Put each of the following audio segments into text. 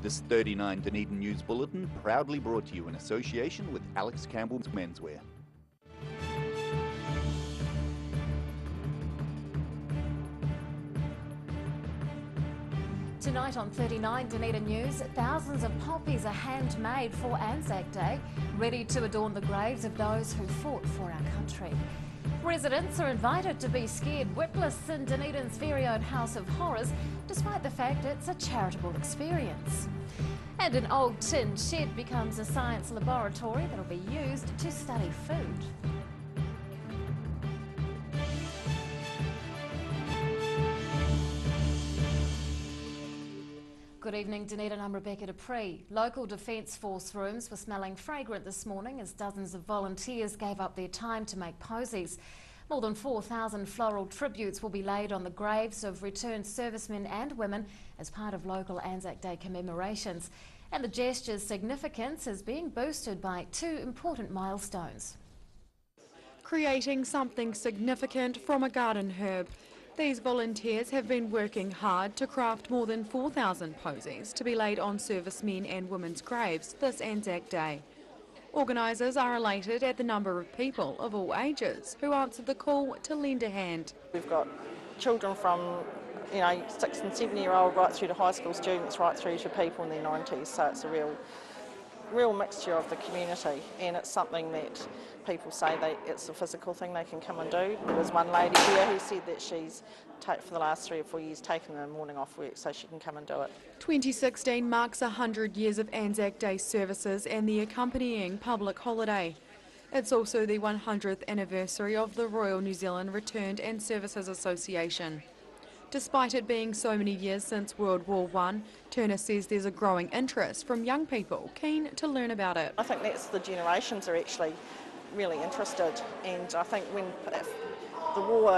This 39 Dunedin News Bulletin proudly brought to you in association with Alex Campbell's Menswear. Tonight on 39 Dunedin News, thousands of poppies are handmade for Anzac Day, ready to adorn the graves of those who fought for our country. Residents are invited to be scared witless in Dunedin's very own House of Horrors, despite the fact it's a charitable experience. And an old tin shed becomes a science laboratory that'll be used to study food. Good evening, Dunedin. I'm Rebecca Dupree. Local Defence Force rooms were smelling fragrant this morning as dozens of volunteers gave up their time to make posies. More than 4,000 floral tributes will be laid on the graves of returned servicemen and women as part of local Anzac Day commemorations. And the gesture's significance is being boosted by two important milestones. Creating something significant from a garden herb. These volunteers have been working hard to craft more than 4,000 posies to be laid on servicemen and women's graves this Anzac Day. Organisers are elated at the number of people of all ages who answered the call to lend a hand. We've got children from 6 and 7-year-old right through to high school students, right through to people in their 90s, so it's a real mixture of the community, and it's something that people say it's a physical thing they can come and do. There was one lady here who said that she's for the last 3 or 4 years taken the morning off work so she can come and do it. 2016 marks 100 years of Anzac Day services and the accompanying public holiday. It's also the 100th anniversary of the Royal New Zealand Returned and Services Association. Despite it being so many years since World War I, Turner says there's a growing interest from young people keen to learn about it. I think that's the generations are actually really interested, and I think if the war,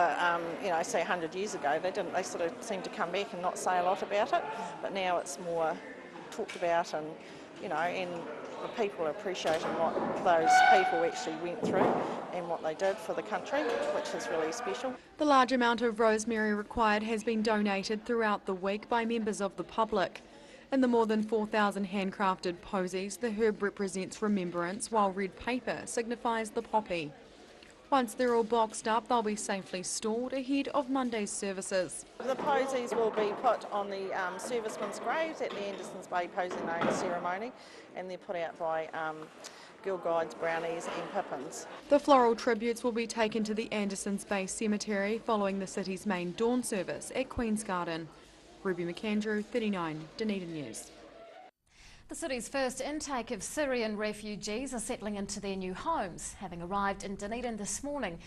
say 100 years ago, they sort of seemed to come back and not say a lot about it, but now it's more talked about, and and the people are appreciating what those people actually went through and what they did for the country, which is really special. The large amount of rosemary required has been donated throughout the week by members of the public. In the more than 4,000 handcrafted posies, the herb represents remembrance, while red paper signifies the poppy. Once they're all boxed up, they'll be safely stored ahead of Monday's services. The posies will be put on the servicemen's graves at the Anderson's Bay Posy Laying ceremony, and they're put out by Girl Guides, Brownies and Pippins. The floral tributes will be taken to the Anderson's Bay Cemetery following the city's main dawn service at Queen's Garden. Ruby McAndrew, 39 Dunedin News. The city's first intake of Syrian refugees are settling into their new homes, having arrived in Dunedin this morning.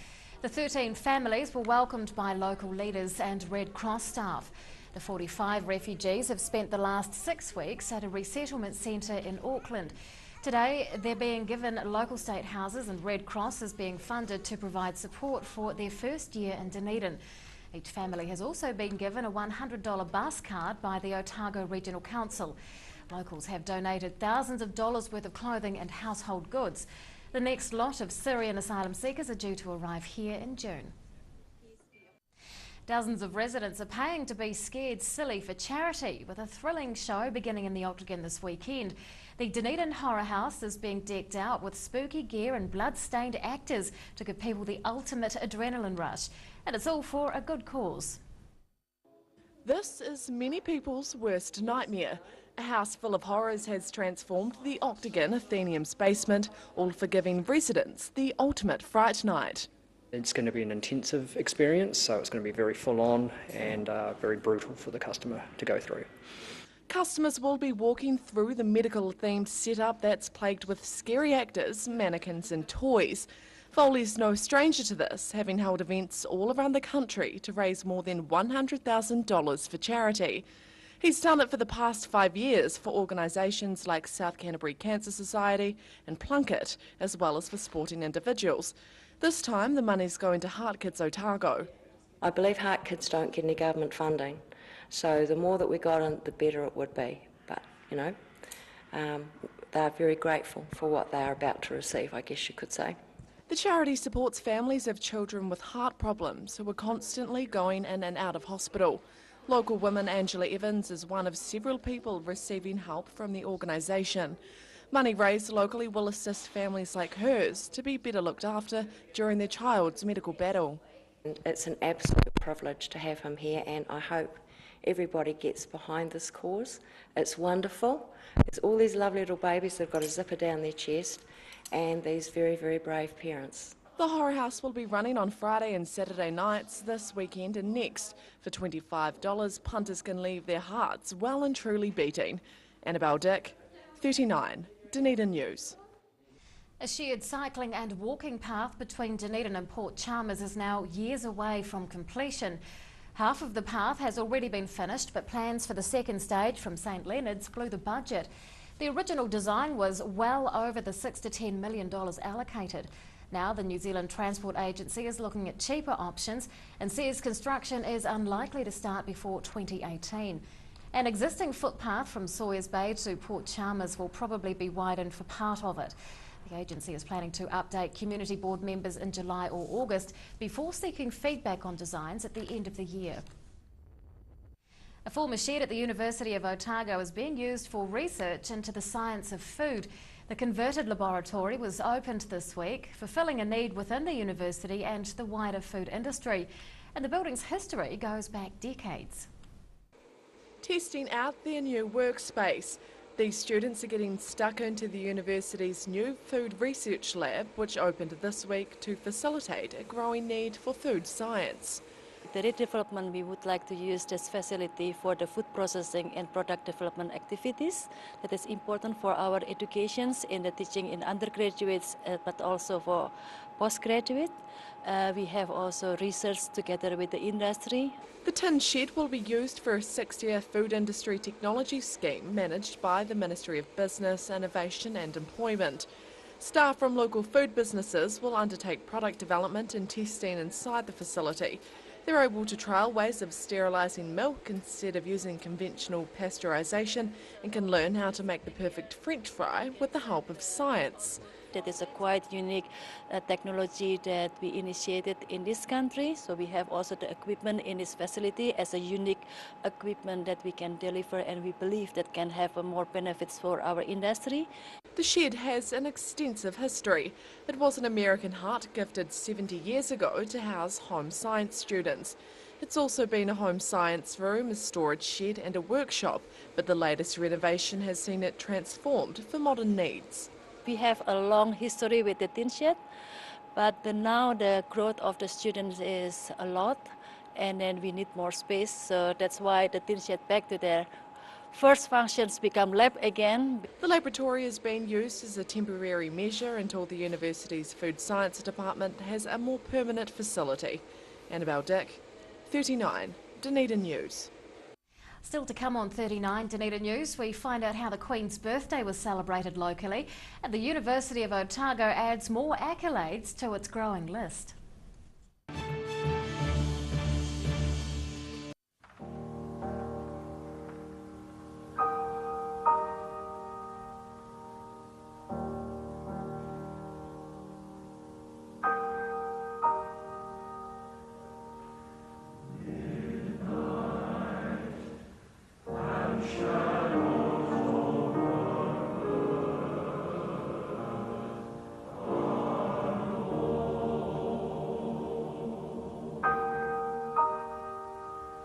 The 13 families were welcomed by local leaders and Red Cross staff. The 45 refugees have spent the last 6 weeks at a resettlement centre in Auckland. Today, they're being given local state houses, and Red Cross is being funded to provide support for their first year in Dunedin. Each family has also been given a $100 bus card by the Otago Regional Council. Locals have donated thousands of dollars worth of clothing and household goods. The next lot of Syrian asylum seekers are due to arrive here in June. Dozens of residents are paying to be scared silly for charity, with a thrilling show beginning in the Octagon this weekend. The Dunedin Horror House is being decked out with spooky gear and blood-stained actors to give people the ultimate adrenaline rush. And it's all for a good cause. This is many people's worst nightmare. A house full of horrors has transformed the Octagon Athenaeum's basement, all for giving residents the ultimate fright night. It's going to be an intensive experience, so it's going to be very full on and very brutal for the customer to go through. Customers will be walking through the medical-themed setup that's plagued with scary actors, mannequins and toys. Foley's no stranger to this, having held events all around the country to raise more than $100,000 for charity. He's done it for the past 5 years for organisations like South Canterbury Cancer Society and Plunket, as well as for sporting individuals. This time the money's going to Heart Kids Otago. I believe Heart Kids don't get any government funding, so the more that we got in, the better it would be. But, they're very grateful for what they are about to receive, I guess you could say. The charity supports families of children with heart problems who are constantly going in and out of hospital. Local woman Angela Evans is one of several people receiving help from the organisation. Money raised locally will assist families like hers to be better looked after during their child's medical battle. It's an absolute privilege to have him here, and I hope everybody gets behind this cause. It's wonderful. There's all these lovely little babies that have got a zipper down their chest, and these very, very brave parents. The Horror House will be running on Friday and Saturday nights this weekend and next. For $25, punters can leave their hearts well and truly beating. Annabelle Dick, 39, Dunedin News. A shared cycling and walking path between Dunedin and Port Chalmers is now years away from completion. Half of the path has already been finished, but plans for the second stage from St Leonards blew the budget. The original design was well over the $6 to $10 million allocated. Now the New Zealand Transport Agency is looking at cheaper options and says construction is unlikely to start before 2018. An existing footpath from Sawyers Bay to Port Chalmers will probably be widened for part of it. The agency is planning to update community board members in July or August before seeking feedback on designs at the end of the year. A former shed at the University of Otago is being used for research into the science of food. The converted laboratory was opened this week, fulfilling a need within the university and the wider food industry. And the building's history goes back decades. Testing out their new workspace. These students are getting stuck into the university's new food research lab, which opened this week to facilitate a growing need for food science. The redevelopment, we would like to use this facility for the food processing and product development activities. That is important for our educations in the teaching in undergraduates, but also for postgraduate. We have also research together with the industry. The tin shed will be used for a 6-year food industry technology scheme managed by the Ministry of Business, Innovation and Employment. Staff from local food businesses will undertake product development and testing inside the facility. They're able to trial ways of sterilising milk instead of using conventional pasteurisation and can learn how to make the perfect French fry with the help of science. That is a quite unique technology that we initiated in this country. So we have also the equipment in this facility as a unique equipment that we can deliver, and we believe that can have more benefits for our industry. The shed has an extensive history. It was an American heart gifted 70 years ago to house home science students. It's also been a home science room, a storage shed and a workshop, but the latest renovation has seen it transformed for modern needs. We have a long history with the tin shed, but now the growth of the students is a lot, and then we need more space, so that's why the tin shed back to their first functions become lab again. The laboratory is being used as a temporary measure until the university's food science department has a more permanent facility. Annabelle Dick, 39, Dunedin News. Still to come on 39 Dunedin News, we find out how the Queen's birthday was celebrated locally, and the University of Otago adds more accolades to its growing list.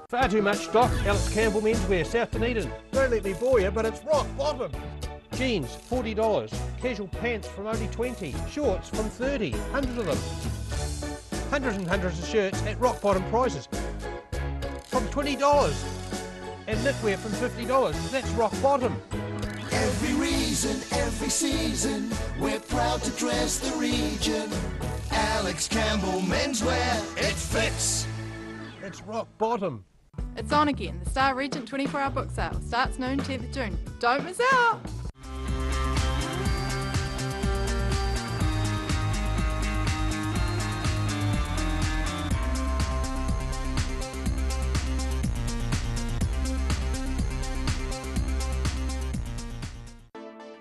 Far too much stock. Alex Campbell Menswear, South Dunedin. Don't let me bore you, but it's rock bottom. Jeans, $40. Casual pants from only $20. Shorts from $30. 100 of them. Hundreds and hundreds of shirts at rock bottom prices. From $20. And knitwear from $50. That's rock bottom. Every reason, every season, we're proud to dress the region. Alex Campbell Menswear, it fits. It's rock bottom. It's on again. The Star Regent 24-hour book sale starts noon 10th of June. Don't miss out!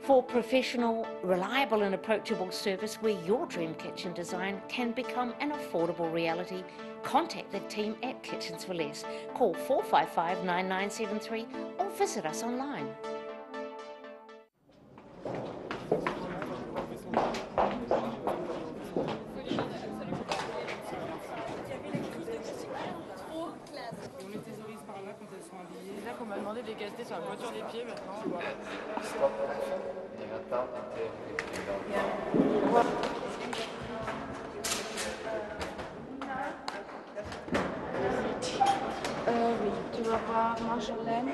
For professional, reliable and approachable service where your dream kitchen design can become an affordable reality, contact the team at Kitchens for Less. Call 455 9973 or visit us online. On m'a demandé d'écaster sur la voiture des pieds maintenant. Oui, tu vas voir Marjolaine et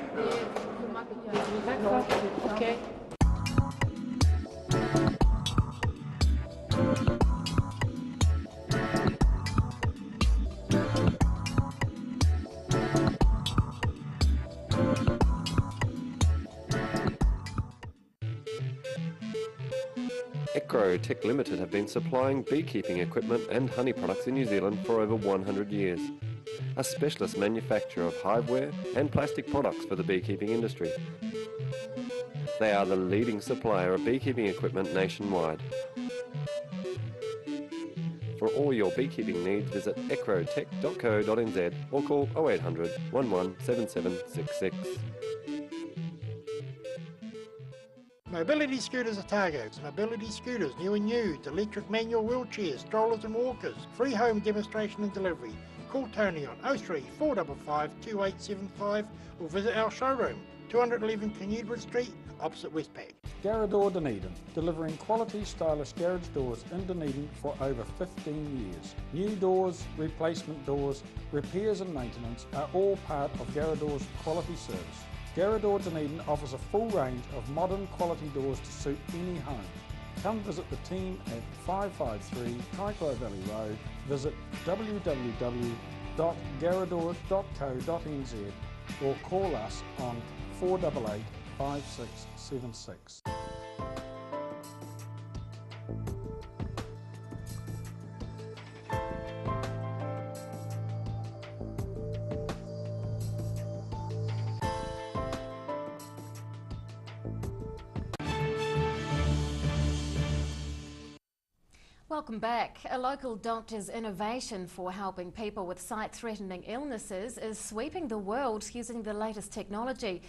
le maquillage. D'accord, ok. Tech Limited have been supplying beekeeping equipment and honey products in New Zealand for over 100 years. A specialist manufacturer of hiveware and plastic products for the beekeeping industry. They are the leading supplier of beekeeping equipment nationwide. For all your beekeeping needs, visit ecrotech.co.nz or call 0800 11 7766. Mobility scooters are targets. Mobility scooters, new and used, electric manual wheelchairs, strollers and walkers. Free home demonstration and delivery. Call Tony on 03 455 2875 or visit our showroom, 211 Canudwood Street, opposite Westpac. Garrador Dunedin, delivering quality stylish garage doors in Dunedin for over 15 years. New doors, replacement doors, repairs and maintenance are all part of Garrador's quality service. Garrador Dunedin offers a full range of modern quality doors to suit any home. Come visit the team at 553 Kaikoura Valley Road. Visit www.garrador.co.nz or call us on 488 5676. Welcome back. A local doctor's innovation for helping people with sight-threatening illnesses is sweeping the world using the latest technology.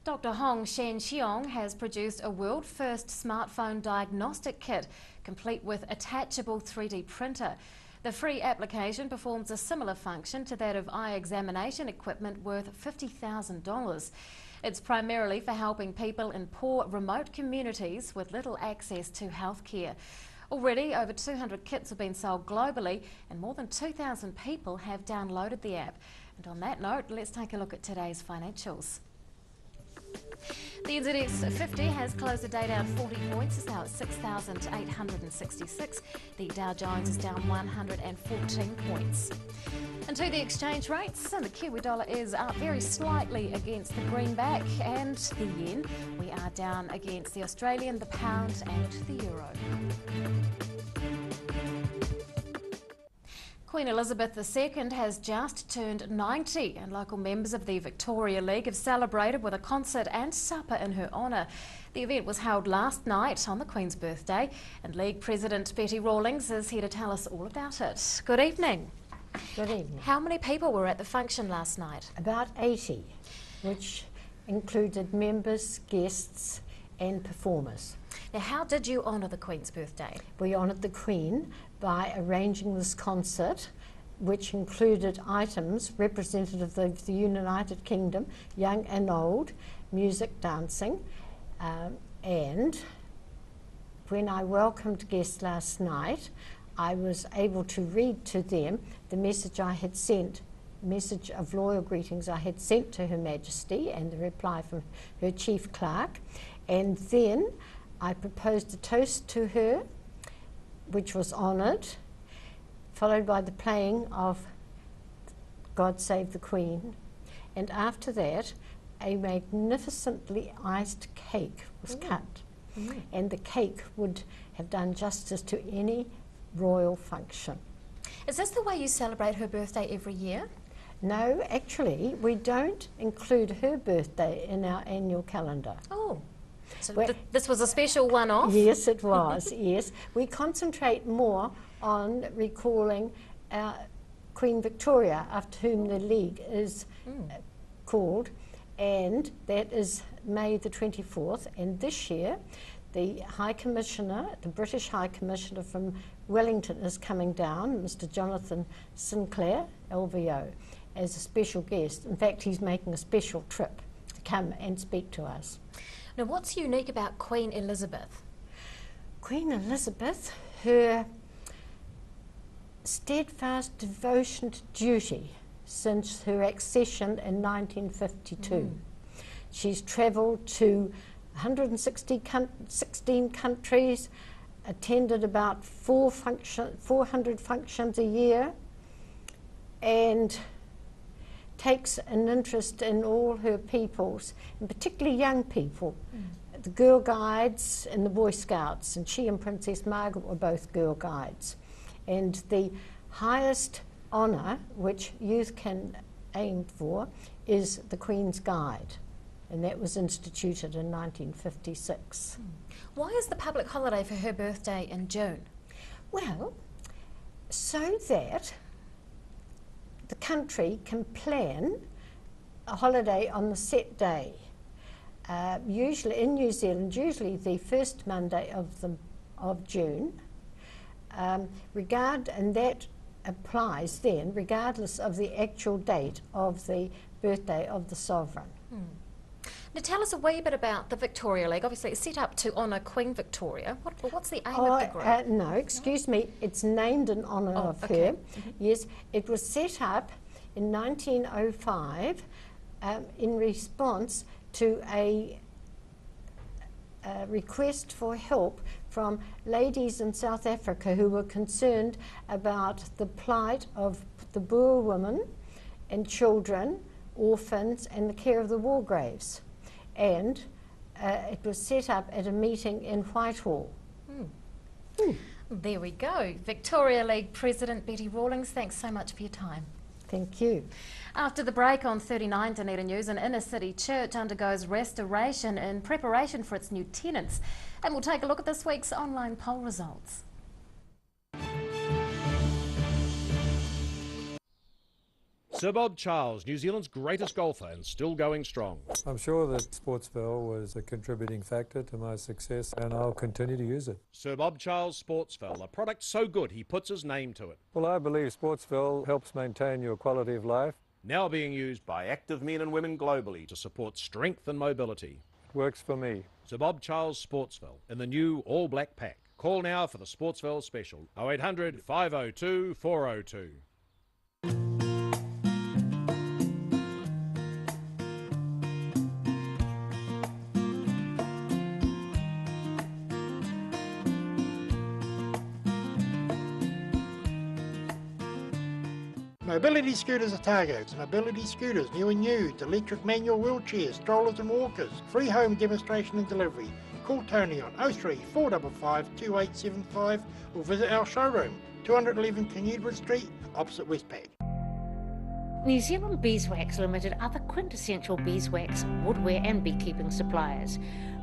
Dr. Hong Shen-Xiong has produced a world-first smartphone diagnostic kit, complete with attachable 3D printer. The free application performs a similar function to that of eye examination equipment worth $50,000. It's primarily for helping people in poor, remote communities with little access to healthcare. Already, over 200 kits have been sold globally and more than 2,000 people have downloaded the app. And on that note, let's take a look at today's financials. The NZX 50 has closed the day down 40 points, it's now at 6,866. The Dow Jones is down 114 points. And to the exchange rates, and the Kiwi dollar is up very slightly against the greenback and the yen. We are down against the Australian, the pound and the euro. Queen Elizabeth II has just turned 90 and local members of the Victoria League have celebrated with a concert and supper in her honour. The event was held last night on the Queen's birthday and League President Betty Rawlings is here to tell us all about it. Good evening. Good evening. How many people were at the function last night? About 80, which included members, guests and performers. Now, how did you honour the Queen's birthday? We honoured the Queen by arranging this concert, which included items representative of the United Kingdom, young and old, music, dancing, and when I welcomed guests last night, I was able to read to them the message I had sent, message of loyal greetings I had sent to Her Majesty and the reply from her chief clerk, and then I proposed a toast to her, which was honoured, followed by the playing of God Save the Queen. And after that, a magnificently iced cake was cut. And the cake would have done justice to any royal function. Is this the way you celebrate her birthday every year? No, actually, we don't include her birthday in our annual calendar. Oh. So this was a special one-off? Yes, it was, yes. We concentrate more on recalling Queen Victoria, after whom the league is called, and that is May the 24th. And this year, the High Commissioner, the British High Commissioner from Wellington is coming down, Mr. Jonathan Sinclair, LVO, as a special guest. In fact, he's making a special trip to come and speak to us. Now, what's unique about Queen Elizabeth? Queen Elizabeth, her steadfast devotion to duty since her accession in 1952. She's travelled to 116 countries, attended about 400 functions a year, and takes an interest in all her peoples, and particularly young people. The Girl Guides and the Boy Scouts, and she and Princess Margaret were both Girl Guides. And the highest honour which youth can aim for is the Queen's Guide, and that was instituted in 1956. Why is the public holiday for her birthday in June? Well, so that the country can plan a holiday on the set day. Usually in New Zealand, usually the first Monday of June, and that applies then regardless of the actual date of the birthday of the sovereign. Now tell us a wee bit about the Victoria League. Obviously it's set up to honour Queen Victoria. What's the aim of the group? No, excuse me, it's named in honour of her. Yes, it was set up in 1905 in response to a request for help from ladies in South Africa who were concerned about the plight of the Boer women and children, orphans, and the care of the war graves. And it was set up at a meeting in Whitehall. There we go. Victoria League President Betty Rawlings, thanks so much for your time. Thank you. After the break on 39 Dunedin News, an inner city church undergoes restoration in preparation for its new tenants. And we'll take a look at this week's online poll results. Sir Bob Charles, New Zealand's greatest golfer and still going strong. I'm sure that Sportsville was a contributing factor to my success, and I'll continue to use it. Sir Bob Charles Sportsville, a product so good he puts his name to it. Well, I believe Sportsville helps maintain your quality of life. Now being used by active men and women globally to support strength and mobility. It works for me. Sir Bob Charles Sportsville in the new all-black pack. Call now for the Sportsville special, 0800 502 402. Mobility scooters are targets. Mobility scooters, new and used, electric manual wheelchairs, strollers and walkers. Free home demonstration and delivery. Call Tony on 03 455 2875 or visit our showroom, 211 King Edward Street, opposite Westpac. New Zealand Beeswax Limited are the quintessential beeswax, woodware and beekeeping suppliers.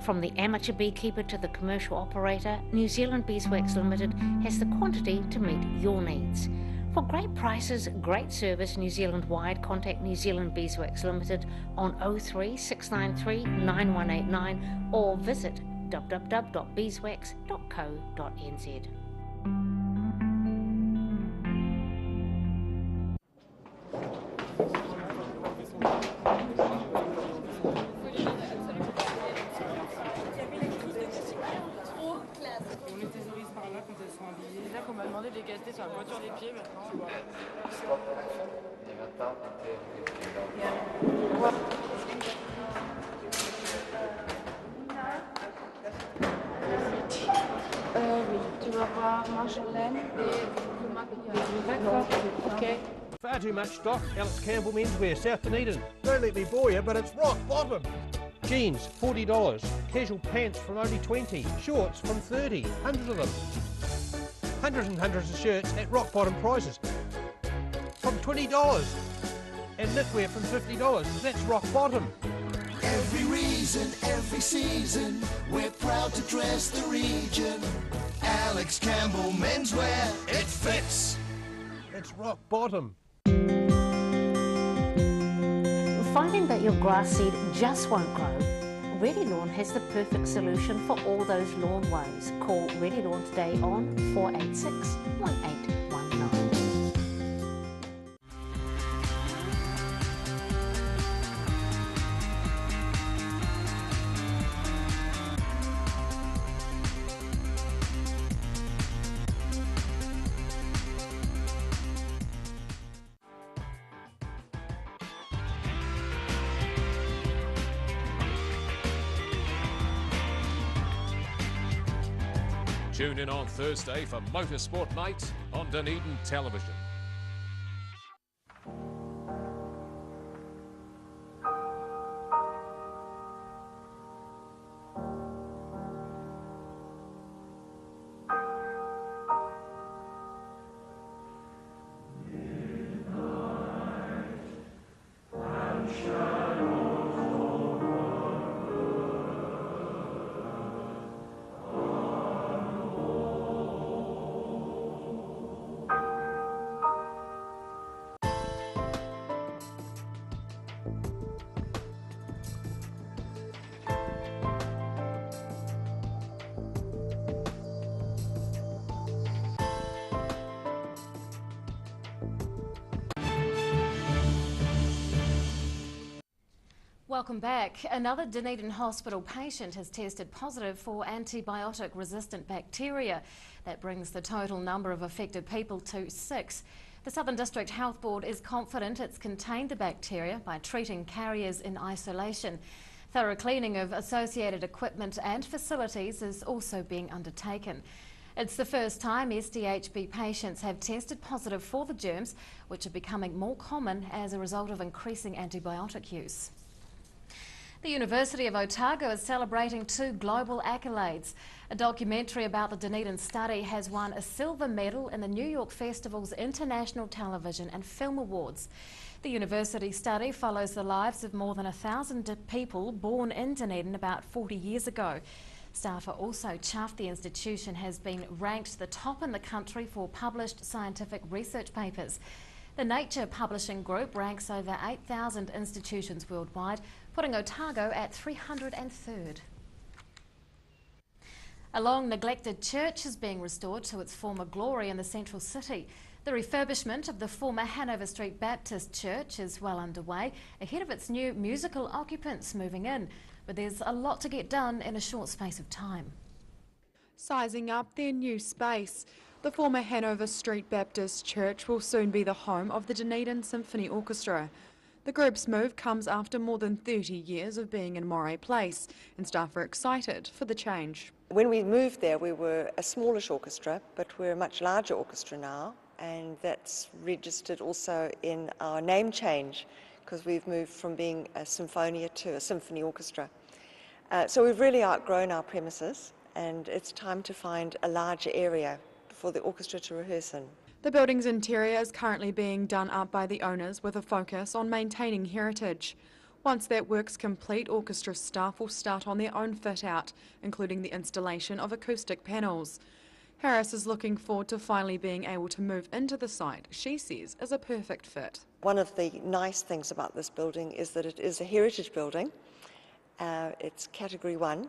From the amateur beekeeper to the commercial operator, New Zealand Beeswax Limited has the quantity to meet your needs. For great prices, great service New Zealand-wide, contact New Zealand Beeswax Limited on 03 693 9189 or visit www.beeswax.co.nz. Oui, tu vas voir Marjolaine et D'accord, ok. Far too much stock. Alex Campbell Menswear, South Dunedin. Don't let me bore you, but it's rock bottom. Jeans, $40. Casual pants from only $20. Shorts from $30. Hundreds of them. Hundreds and hundreds of shirts at rock bottom prices. From $20. And knitwear from $50. That's rock bottom. Every reason, every every season. We're proud to dress the region. Alex Campbell Menswear, it fits. It's rock bottom. Finding that your grass seed just won't grow? Ready Lawn has the perfect solution for all those lawn woes. Call Ready Lawn today on 486 1819. Tune in on Thursday for Motorsport Night on Dunedin Television. Welcome back. Another Dunedin hospital patient has tested positive for antibiotic-resistant bacteria. That brings the total number of affected people to 6. The Southern District Health Board is confident it's contained the bacteria by treating carriers in isolation. Thorough cleaning of associated equipment and facilities is also being undertaken. It's the first time SDHB patients have tested positive for the germs, which are becoming more common as a result of increasing antibiotic use. The University of Otago is celebrating 2 global accolades. A documentary about the Dunedin study has won a silver medal in the New York Festival's International Television and Film Awards. The university study follows the lives of more than 1,000 people born in Dunedin about 40 years ago. Staff are also chuffed the institution has been ranked the top in the country for published scientific research papers. The Nature Publishing Group ranks over 8,000 institutions worldwide, putting Otago at 303rd. A long-neglected church is being restored to its former glory in the central city. The refurbishment of the former Hanover Street Baptist Church is well underway, ahead of its new musical occupants moving in. But there's a lot to get done in a short space of time. Sizing up their new space, the former Hanover Street Baptist Church will soon be the home of the Dunedin Symphony Orchestra. The group's move comes after more than 30 years of being in Moray Place, and staff are excited for the change. When we moved there, we were a smallish orchestra, but we're a much larger orchestra now, and that's registered also in our name change, because we've moved from being a symphonia to a symphony orchestra. So we've really outgrown our premises, and it's time to find a larger area for the orchestra to rehearse in. The building's interior is currently being done up by the owners with a focus on maintaining heritage. Once that work's complete, orchestra staff will start on their own fit-out, including the installation of acoustic panels. Harris is looking forward to finally being able to move into the site she says is a perfect fit. One of the nice things about this building is that it is a heritage building. It's Category 1,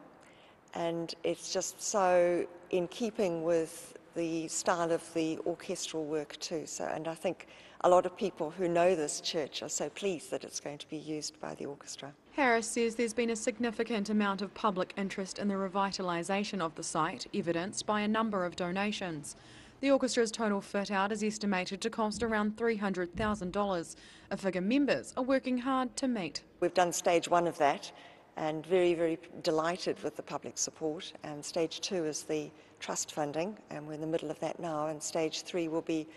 and it's just so in keeping with the style of the orchestral work too. And I think a lot of people who know this church are so pleased that it's going to be used by the orchestra. Harris says there's been a significant amount of public interest in the revitalisation of the site, evidenced by a number of donations. The orchestra's total fit-out is estimated to cost around $300,000, a figure members are working hard to meet. We've done stage 1 of that, and very, very delighted with the public support. And stage 2 is the trust funding, and we're in the middle of that now, and stage 3 will be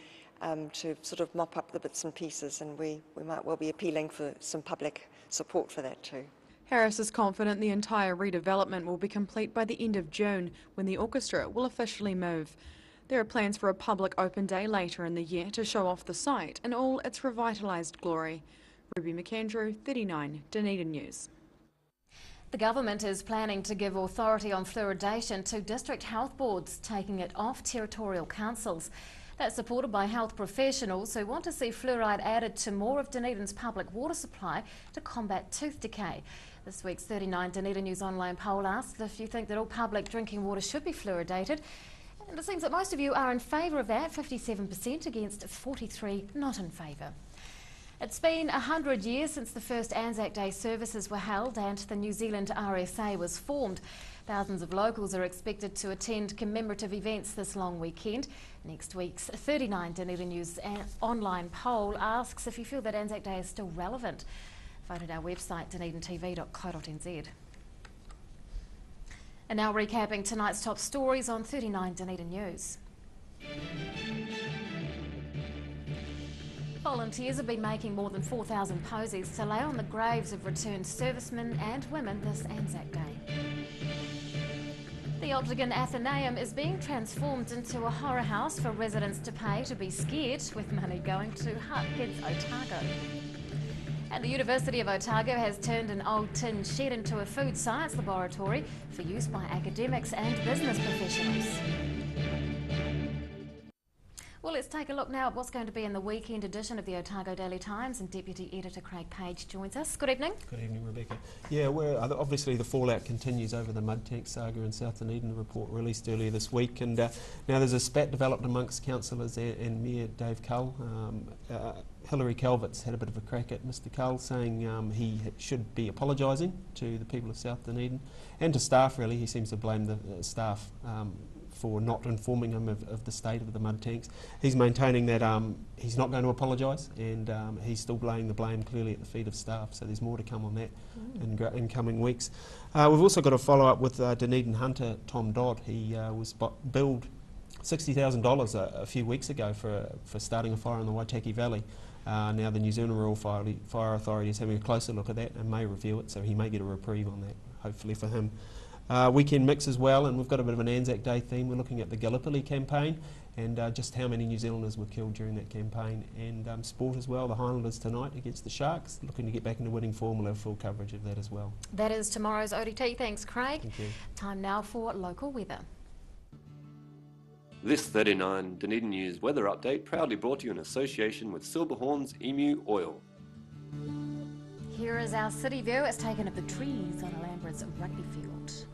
to sort of mop up the bits and pieces, and we might well be appealing for some public support for that too. Harris is confident the entire redevelopment will be complete by the end of June, when the orchestra will officially move. There are plans for a public open day later in the year to show off the site in all its revitalised glory. Ruby McAndrew, 39, Dunedin News. The government is planning to give authority on fluoridation to district health boards, taking it off territorial councils. That's supported by health professionals who want to see fluoride added to more of Dunedin's public water supply to combat tooth decay. This week's 39 Dunedin News online poll asked if you think that all public drinking water should be fluoridated. And it seems that most of you are in favour of that, 57% against 43% not in favour. It's been 100 years since the first Anzac Day services were held and the New Zealand RSA was formed. Thousands of locals are expected to attend commemorative events this long weekend. Next week's 39 Dunedin News online poll asks if you feel that Anzac Day is still relevant. Vote at our website dunedintv.co.nz. And now recapping tonight's top stories on 39 Dunedin News. Volunteers have been making more than 4,000 posies to lay on the graves of returned servicemen and women this Anzac Day. The Octagon Athenaeum is being transformed into a horror house for residents to pay to be scared, with money going to Hutt Kids Otago. And the University of Otago has turned an old tin shed into a food science laboratory for use by academics and business professionals. Well, let's take a look now at what's going to be in the weekend edition of the Otago Daily Times, and Deputy Editor Craig Page joins us. Good evening. Good evening, Rebecca. Yeah, obviously the fallout continues over the mud tank saga in South Dunedin, the report released earlier this week, and now there's a spat developed amongst councillors and Mayor Dave Cull. Hilary Calvert's had a bit of a crack at Mr Cull, saying he should be apologising to the people of South Dunedin and to staff, really. He seems to blame the staff for not informing him of the state of the mud tanks. He's maintaining that he's not going to apologise, and he's still laying the blame clearly at the feet of staff, so there's more to come on that in coming weeks. We've also got a follow-up with Dunedin hunter Tom Dodd. He was billed $60,000 a few weeks ago for starting a fire in the Waitaki Valley. Now the New Zealand Rural Fire Authority is having a closer look at that and may review it, so he may get a reprieve on that, hopefully for him. Weekend mix as well, and we've got a bit of an Anzac Day theme. We're looking at the Gallipoli campaign and just how many New Zealanders were killed during that campaign, and sport as well. The Highlanders tonight against the Sharks, looking to get back into winning form. We'll have full coverage of that as well. That is tomorrow's ODT. Thanks, Craig. Thank you. Time now for local weather. This 39 Dunedin News weather update proudly brought to you in association with Silverhorn's Emu Oil. Here is our city view. It's taken of the trees on Alhambra's rugby field.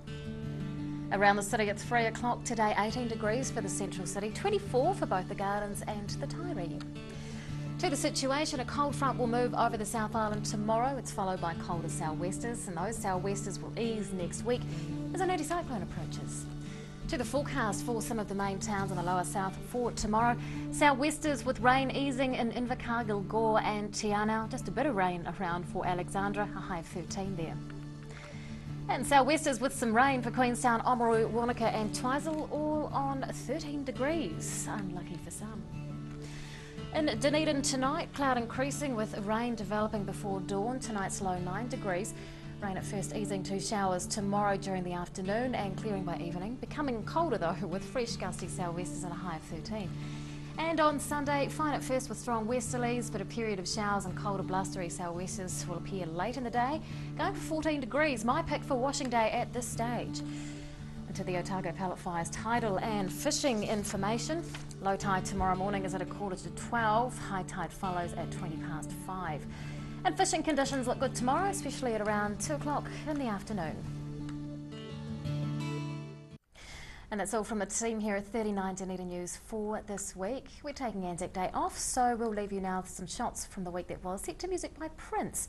Around the city at 3 o'clock today, 18 degrees for the central city, 24 for both the Gardens and the Tairī. To the situation, a cold front will move over the South Island tomorrow. It's followed by colder sou'westers, and those sou'westers will ease next week as an anticyclone approaches. To the forecast for some of the main towns in the lower south for tomorrow. Sou'westers with rain easing in Invercargill, Gore and Te Anau. Just a bit of rain around for Alexandra, a high of 13 there. And sou'westers with some rain for Queenstown, Oamaru, Wanaka and Twizel, all on 13 degrees. Unlucky for some. In Dunedin tonight, cloud increasing with rain developing before dawn. Tonight's low 9 degrees. Rain at first easing to showers tomorrow during the afternoon and clearing by evening. Becoming colder though, with fresh gusty sou'westers and a high of 13. And on Sunday, fine at first with strong westerlies, but a period of showers and colder blustery sou'westers will appear late in the day. Going for 14 degrees, my pick for washing day at this stage. And to the Otago Pallet Fire's tidal and fishing information. Low tide tomorrow morning is at 11:45. High tide follows at 5:20. And fishing conditions look good tomorrow, especially at around 2 o'clock in the afternoon. And that's all from the team here at 39 Dunedin News for this week. We're taking Anzac Day off, so we'll leave you now with some shots from the week that was, set to music by Prince.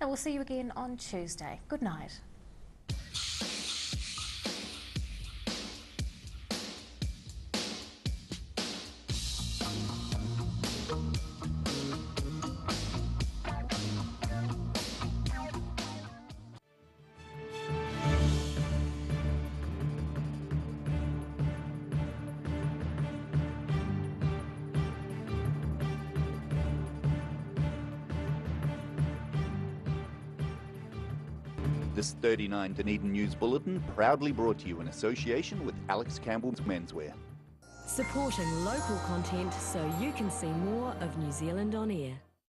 And we'll see you again on Tuesday. Good night. This 39 Dunedin News Bulletin proudly brought to you in association with Alex Campbell's Menswear. Supporting local content so you can see more of New Zealand on air.